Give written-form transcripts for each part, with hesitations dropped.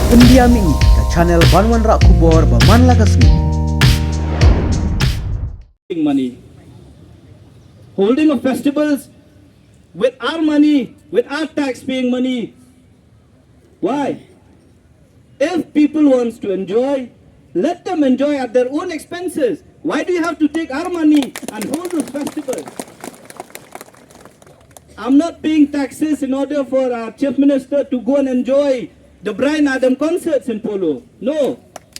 Pendiam ini ke channel Banwan Rak Kubor Baman Lagasmi. Money. Holding of festivals with our money, with our tax-paying money. Why? If people wants to enjoy, let them enjoy at their own expenses. Why do you have to take our money and hold those festivals? I'm not paying taxes in order for our Chief Minister to go and enjoy the Brian Adam concerts in Polo. No,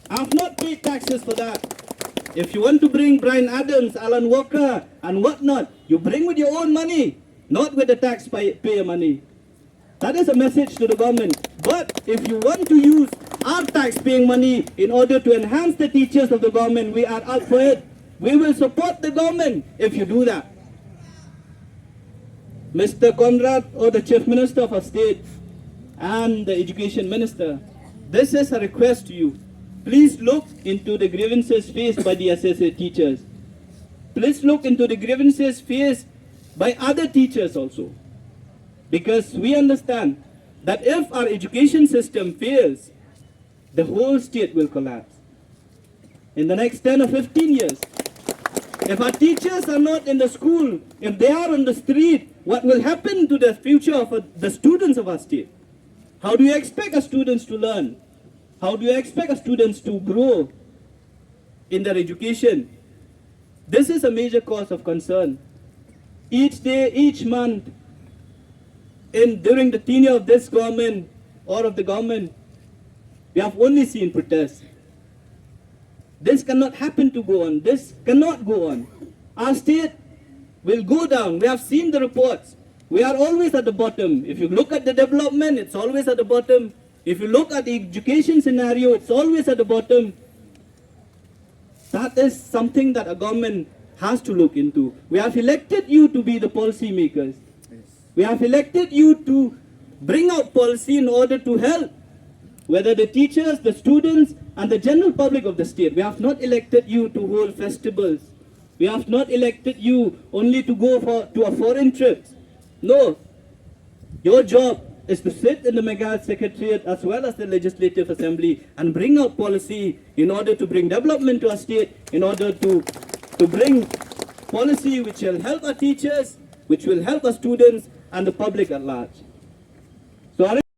I've not paid taxes for that. If you want to bring Brian Adams, Alan Walker and whatnot, you bring with your own money, not with the taxpayer money. That is a message to the government. But if you want to use our tax-paying money in order to enhance the teachers of the government, we are up for it. We will support the government if you do that. Mr. Conrad, or the Chief Minister of our state, and the Education Minister, this is a request to you. Please look into the grievances faced by the SSA teachers. Please look into the grievances faced by other teachers also. Because we understand that if our education system fails, the whole state will collapse. In the next 10 or 15 years, if our teachers are not in the school, if they are on the street, what will happen to the future of the students of our state? How do you expect our students to learn? How do you expect our students to grow in their education? This is a major cause of concern. Each day, each month, during the tenure of this government or of the government, we have only seen protests. This cannot happen to go on. This cannot go on. Our state will go down. We have seen the reports. We are always at the bottom. If you look at the development, it's always at the bottom. If you look at the education scenario, it's always at the bottom. That is something that a government has to look into. We have elected you to be the policy makers. We have elected you to bring out policy in order to help, whether the teachers, the students, and the general public of the state. We have not elected you to hold festivals. We have not elected you only to go to a foreign trips. No. Your job is to sit in the Mega Secretariat as well as the Legislative Assembly and bring out policy in order to bring development to our state, in order to bring policy which will help our teachers, which will help our students, and the public at large.